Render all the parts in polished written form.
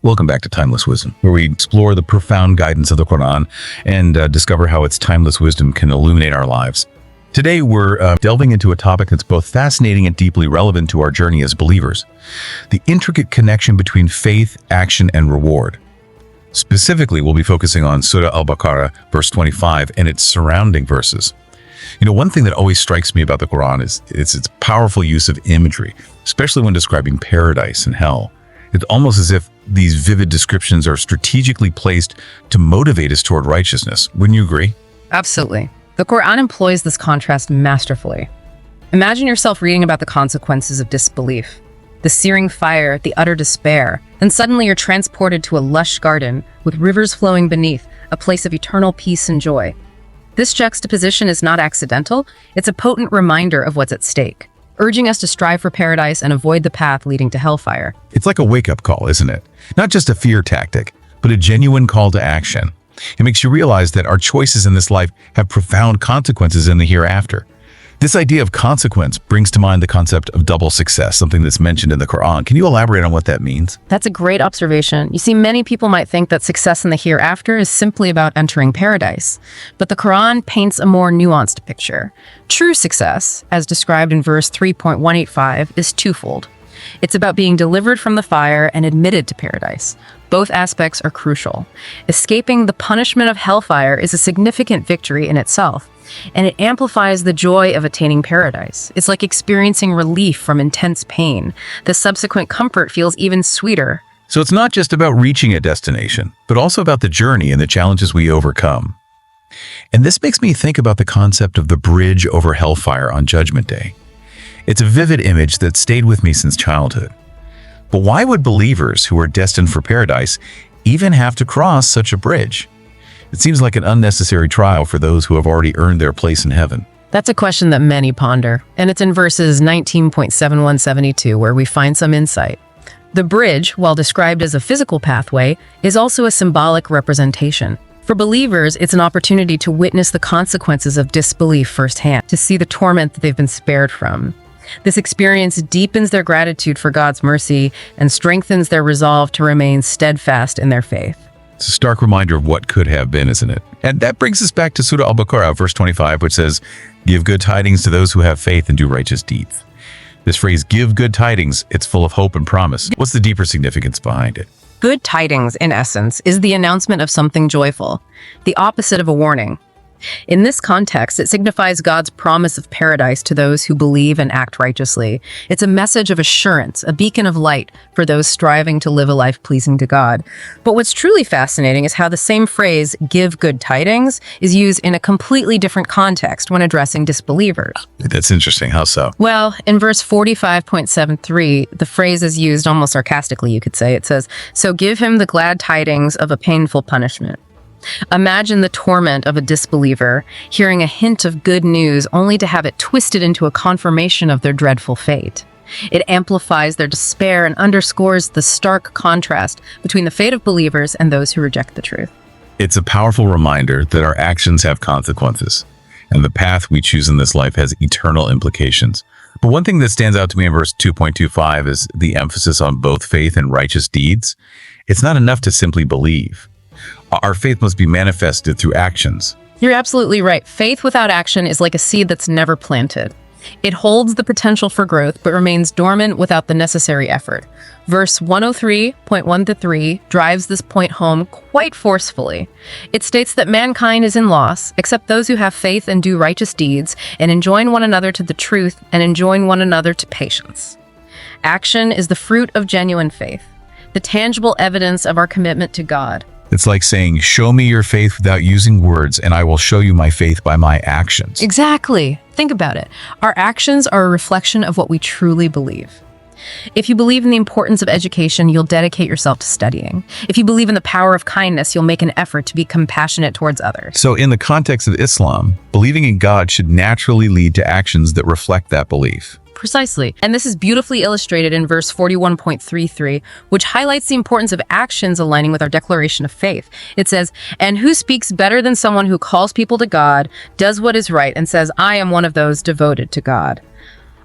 Welcome back to Timeless Wisdom, where we explore the profound guidance of the Quran and discover how its timeless wisdom can illuminate our lives. Today, we're delving into a topic that's both fascinating and deeply relevant to our journey as believers: the intricate connection between faith, action, and reward. Specifically, we'll be focusing on Surah Al-Baqarah, verse 25, and its surrounding verses. One thing that always strikes me about the Quran is its powerful use of imagery, especially when describing paradise and hell. It's almost as if these vivid descriptions are strategically placed to motivate us toward righteousness. Wouldn't you agree? Absolutely. The Quran employs this contrast masterfully. Imagine yourself reading about the consequences of disbelief, the searing fire, the utter despair, and suddenly you're transported to a lush garden with rivers flowing beneath, a place of eternal peace and joy. This juxtaposition is not accidental, it's a potent reminder of what's at stake, urging us to strive for paradise and avoid the path leading to hellfire. It's like a wake-up call, isn't it? Not just a fear tactic, but a genuine call to action. It makes you realize that our choices in this life have profound consequences in the hereafter. This idea of consequence brings to mind the concept of double success, something that's mentioned in the Quran. Can you elaborate on what that means? That's a great observation. You see, many people might think that success in the hereafter is simply about entering paradise. But the Quran paints a more nuanced picture. True success, as described in verse 3.185, is twofold. It's about being delivered from the fire and admitted to paradise. Both aspects are crucial. Escaping the punishment of hellfire is a significant victory in itself, and it amplifies the joy of attaining paradise. It's like experiencing relief from intense pain. The subsequent comfort feels even sweeter. So it's not just about reaching a destination, but also about the journey and the challenges we overcome. And this makes me think about the concept of the bridge over hellfire on Judgment Day. It's a vivid image that stayed with me since childhood. But why would believers who are destined for paradise even have to cross such a bridge? It seems like an unnecessary trial for those who have already earned their place in heaven. That's a question that many ponder, and it's in verses 19.7172 where we find some insight. The bridge, while described as a physical pathway, is also a symbolic representation. For believers, it's an opportunity to witness the consequences of disbelief firsthand, to see the torment that they've been spared from. This experience deepens their gratitude for God's mercy and strengthens their resolve to remain steadfast in their faith. It's a stark reminder of what could have been, isn't it? And that brings us back to Surah Al-Baqarah, verse 25, which says, "Give good tidings to those who have faith and do righteous deeds." This phrase, "give good tidings," it's full of hope and promise. What's the deeper significance behind it? Good tidings, in essence, is the announcement of something joyful, the opposite of a warning. In this context, it signifies God's promise of paradise to those who believe and act righteously. It's a message of assurance, a beacon of light for those striving to live a life pleasing to God. But what's truly fascinating is how the same phrase, "give good tidings," is used in a completely different context when addressing disbelievers. That's interesting. How so? Well, in verse 45.73, the phrase is used almost sarcastically, you could say. It says, "So give him the glad tidings of a painful punishment." Imagine the torment of a disbeliever, hearing a hint of good news only to have it twisted into a confirmation of their dreadful fate. It amplifies their despair and underscores the stark contrast between the fate of believers and those who reject the truth. It's a powerful reminder that our actions have consequences, and the path we choose in this life has eternal implications. But one thing that stands out to me in verse 2.25 is the emphasis on both faith and righteous deeds. It's not enough to simply believe. Our faith must be manifested through actions. You're absolutely right. Faith without action is like a seed that's never planted. It holds the potential for growth, but remains dormant without the necessary effort. Verse 103.1-3 drives this point home quite forcefully. It states that mankind is in loss, except those who have faith and do righteous deeds, and enjoin one another to the truth, and enjoin one another to patience. Action is the fruit of genuine faith, the tangible evidence of our commitment to God. It's like saying, "Show me your faith without using words, and I will show you my faith by my actions." Exactly. Think about it. Our actions are a reflection of what we truly believe. If you believe in the importance of education, you'll dedicate yourself to studying. If you believe in the power of kindness, you'll make an effort to be compassionate towards others. So in the context of Islam, believing in God should naturally lead to actions that reflect that belief. Precisely. And this is beautifully illustrated in verse 41.33, which highlights the importance of actions aligning with our declaration of faith. It says, "And who speaks better than someone who calls people to God, does what is right, and says, I am one of those devoted to God."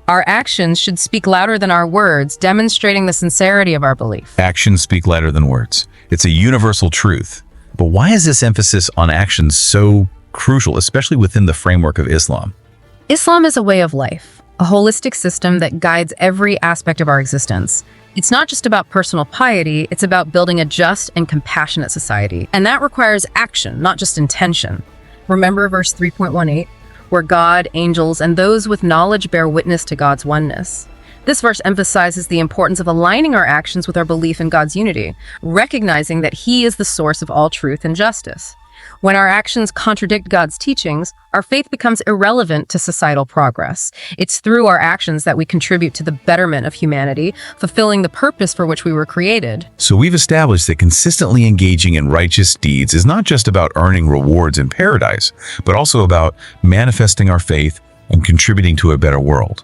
Our actions should speak louder than our words, demonstrating the sincerity of our belief. Actions speak louder than words. It's a universal truth. But why is this emphasis on actions so crucial, especially within the framework of Islam? Islam is a way of life, a holistic system that guides every aspect of our existence. It's not just about personal piety, it's about building a just and compassionate society. And that requires action, not just intention. Remember verse 3.18, where God, angels, and those with knowledge bear witness to God's oneness. This verse emphasizes the importance of aligning our actions with our belief in God's unity, recognizing that He is the source of all truth and justice. When our actions contradict God's teachings, our faith becomes irrelevant to societal progress. It's through our actions that we contribute to the betterment of humanity, fulfilling the purpose for which we were created. So we've established that consistently engaging in righteous deeds is not just about earning rewards in paradise, but also about manifesting our faith and contributing to a better world.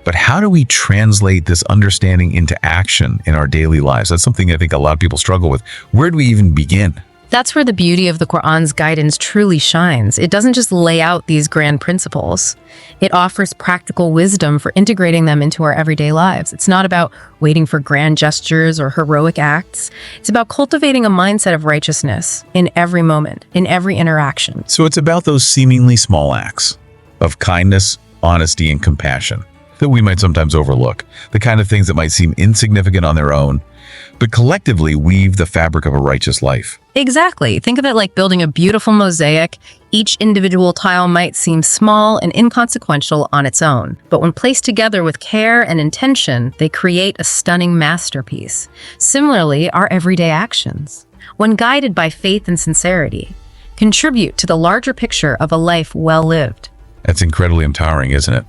But how do we translate this understanding into action in our daily lives? That's something I think a lot of people struggle with. Where do we even begin? That's where the beauty of the Quran's guidance truly shines. It doesn't just lay out these grand principles. It offers practical wisdom for integrating them into our everyday lives. It's not about waiting for grand gestures or heroic acts. It's about cultivating a mindset of righteousness in every moment, in every interaction. So it's about those seemingly small acts of kindness, honesty, and compassion that we might sometimes overlook, the kind of things that might seem insignificant on their own, but collectively weave the fabric of a righteous life. Exactly. Think of it like building a beautiful mosaic. Each individual tile might seem small and inconsequential on its own, but when placed together with care and intention, they create a stunning masterpiece. Similarly, our everyday actions, when guided by faith and sincerity, contribute to the larger picture of a life well lived. That's incredibly empowering, isn't it?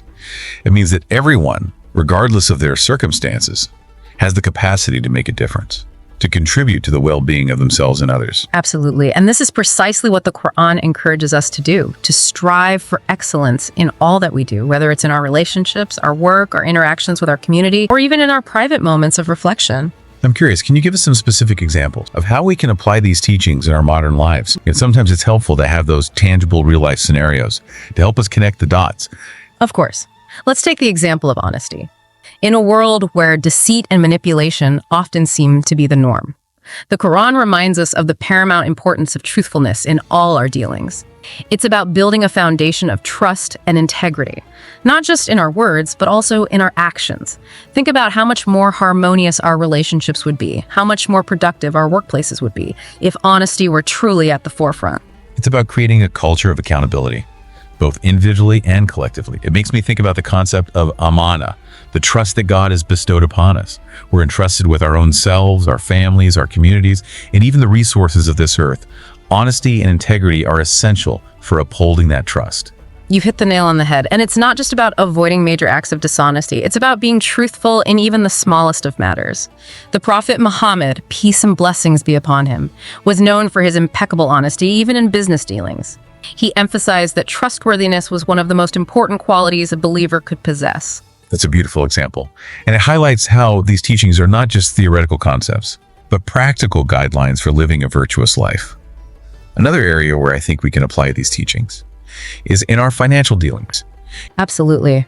It means that everyone, regardless of their circumstances, has the capacity to make a difference, to contribute to the well-being of themselves and others. Absolutely. And this is precisely what the Quran encourages us to do, to strive for excellence in all that we do, whether it's in our relationships, our work, our interactions with our community, or even in our private moments of reflection. I'm curious, can you give us some specific examples of how we can apply these teachings in our modern lives? And sometimes it's helpful to have those tangible real-life scenarios to help us connect the dots. Of course. Let's take the example of honesty. In a world where deceit and manipulation often seem to be the norm, the Quran reminds us of the paramount importance of truthfulness in all our dealings. It's about building a foundation of trust and integrity, not just in our words, but also in our actions. Think about how much more harmonious our relationships would be, how much more productive our workplaces would be, if honesty were truly at the forefront. It's about creating a culture of accountability, both individually and collectively. It makes me think about the concept of amana, the trust that God has bestowed upon us. We're entrusted with our own selves, our families, our communities, and even the resources of this earth. Honesty and integrity are essential for upholding that trust. You've hit the nail on the head. And it's not just about avoiding major acts of dishonesty. It's about being truthful in even the smallest of matters. The Prophet Muhammad, peace and blessings be upon him, was known for his impeccable honesty, even in business dealings. He emphasized that trustworthiness was one of the most important qualities a believer could possess. That's a beautiful example. And it highlights how these teachings are not just theoretical concepts, but practical guidelines for living a virtuous life. Another area where I think we can apply these teachings is in our financial dealings. Absolutely.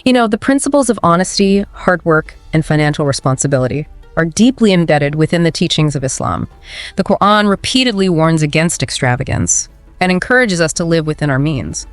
You know, the principles of honesty, hard work, and financial responsibility are deeply embedded within the teachings of Islam. The Quran repeatedly warns against extravagance and encourages us to live within our means,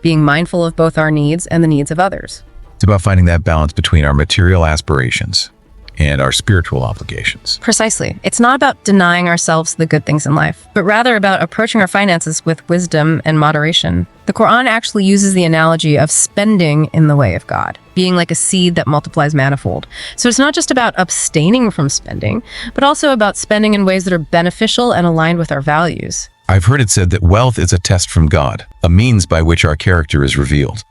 being mindful of both our needs and the needs of others. It's about finding that balance between our material aspirations and our spiritual obligations. Precisely. It's not about denying ourselves the good things in life, but rather about approaching our finances with wisdom and moderation. The Quran actually uses the analogy of spending in the way of God, being like a seed that multiplies manifold. So it's not just about abstaining from spending, but also about spending in ways that are beneficial and aligned with our values. I've heard it said that wealth is a test from God, a means by which our character is revealed.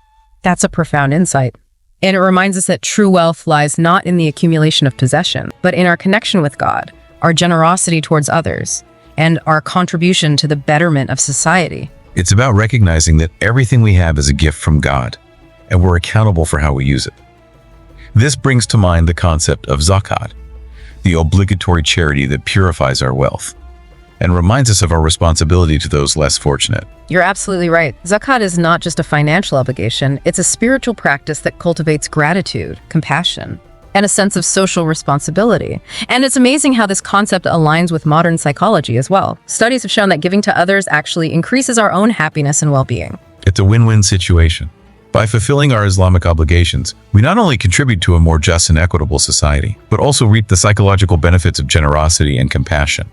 That's a profound insight. And it reminds us that true wealth lies not in the accumulation of possession, but in our connection with God, our generosity towards others, and our contribution to the betterment of society. It's about recognizing that everything we have is a gift from God, and we're accountable for how we use it. This brings to mind the concept of zakat, the obligatory charity that purifies our wealth. and reminds us of our responsibility to those less fortunate. You're absolutely right. Zakat is not just a financial obligation, it's a spiritual practice that cultivates gratitude, compassion, and a sense of social responsibility. And it's amazing how this concept aligns with modern psychology as well. Studies have shown that giving to others actually increases our own happiness and well-being. It's a win-win situation. By fulfilling our Islamic obligations, we not only contribute to a more just and equitable society, but also reap the psychological benefits of generosity and compassion.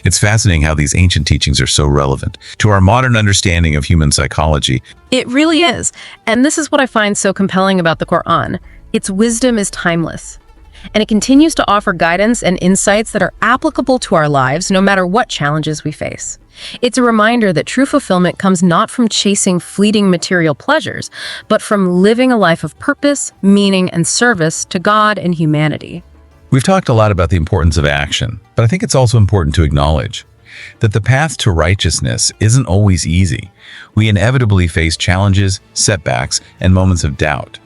It's fascinating how these ancient teachings are so relevant to our modern understanding of human psychology. It really is. And this is what I find so compelling about the Quran. Its wisdom is timeless, and it continues to offer guidance and insights that are applicable to our lives no matter what challenges we face. It's a reminder that true fulfillment comes not from chasing fleeting material pleasures, but from living a life of purpose, meaning, and service to God and humanity. We've talked a lot about the importance of action, but I think it's also important to acknowledge that the path to righteousness isn't always easy. We inevitably face challenges, setbacks, and moments of doubt.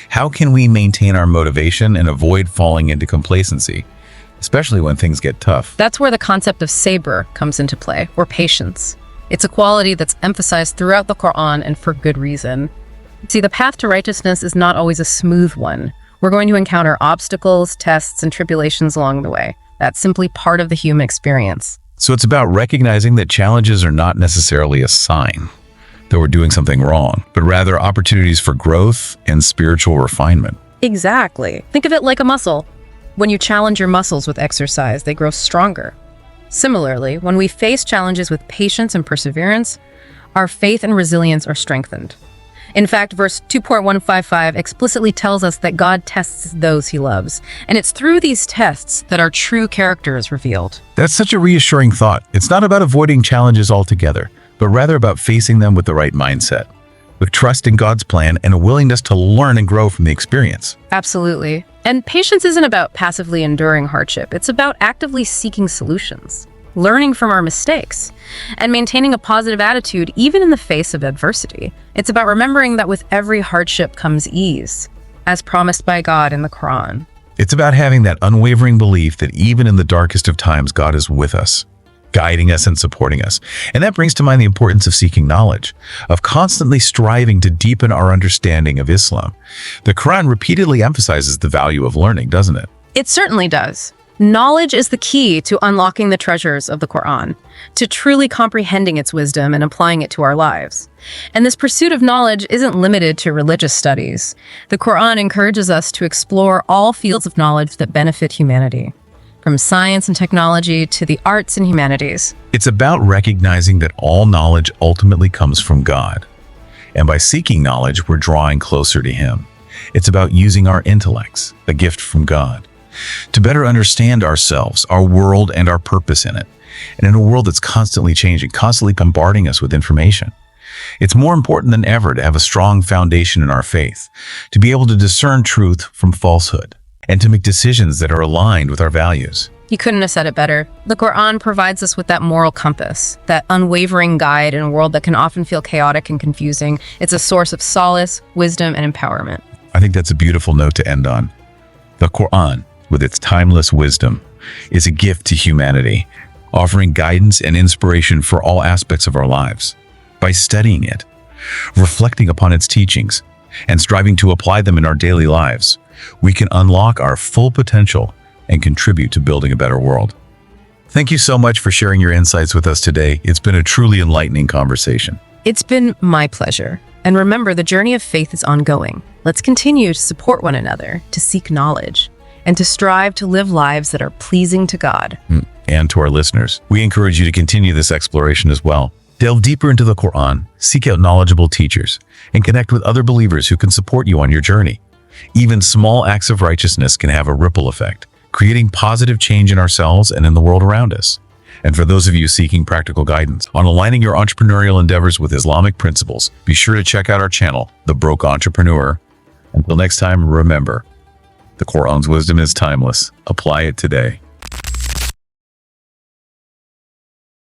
How can we maintain our motivation and avoid falling into complacency, especially when things get tough? That's where the concept of sabr comes into play, or patience. It's a quality that's emphasized throughout the Quran, and for good reason. See, the path to righteousness is not always a smooth one. We're going to encounter obstacles, tests, and tribulations along the way. That's simply part of the human experience. So it's about recognizing that challenges are not necessarily a sign that we're doing something wrong, but rather opportunities for growth and spiritual refinement. Exactly. Think of it like a muscle. When you challenge your muscles with exercise, they grow stronger. Similarly, when we face challenges with patience and perseverance, our faith and resilience are strengthened. In fact, verse 2.155 explicitly tells us that God tests those he loves, and it's through these tests that our true character is revealed. That's such a reassuring thought. It's not about avoiding challenges altogether, but rather about facing them with the right mindset, with trust in God's plan and a willingness to learn and grow from the experience. Absolutely. And patience isn't about passively enduring hardship. It's about actively seeking solutions, learning from our mistakes, and maintaining a positive attitude even in the face of adversity. It's about remembering that with every hardship comes ease, as promised by God in the Quran. It's about having that unwavering belief that even in the darkest of times, God is with us, guiding us and supporting us. And that brings to mind the importance of seeking knowledge, of constantly striving to deepen our understanding of Islam. The Quran repeatedly emphasizes the value of learning, doesn't it? It certainly does. Knowledge is the key to unlocking the treasures of the Quran, to truly comprehending its wisdom and applying it to our lives. And this pursuit of knowledge isn't limited to religious studies. The Quran encourages us to explore all fields of knowledge that benefit humanity, from science and technology to the arts and humanities. It's about recognizing that all knowledge ultimately comes from God. And by seeking knowledge, we're drawing closer to Him. It's about using our intellects, a gift from God, to better understand ourselves, our world, and our purpose in it. And in a world that's constantly changing, constantly bombarding us with information, it's more important than ever to have a strong foundation in our faith, to be able to discern truth from falsehood, and to make decisions that are aligned with our values. You couldn't have said it better. The Quran provides us with that moral compass, that unwavering guide in a world that can often feel chaotic and confusing. It's a source of solace, wisdom, and empowerment. I think that's a beautiful note to end on. The Quran, with its timeless wisdom, is a gift to humanity, offering guidance and inspiration for all aspects of our lives. By studying it, reflecting upon its teachings, and striving to apply them in our daily lives, we can unlock our full potential and contribute to building a better world. Thank you so much for sharing your insights with us today. It's been a truly enlightening conversation. It's been my pleasure. And remember, the journey of faith is ongoing. Let's continue to support one another, to seek knowledge, and to strive to live lives that are pleasing to God. And to our listeners, we encourage you to continue this exploration as well. Delve deeper into the Quran, seek out knowledgeable teachers, and connect with other believers who can support you on your journey. Even small acts of righteousness can have a ripple effect, creating positive change in ourselves and in the world around us. And for those of you seeking practical guidance on aligning your entrepreneurial endeavors with Islamic principles, be sure to check out our channel, The Broke Entrepreneur. Until next time, remember, the Quran's wisdom is timeless. Apply it today.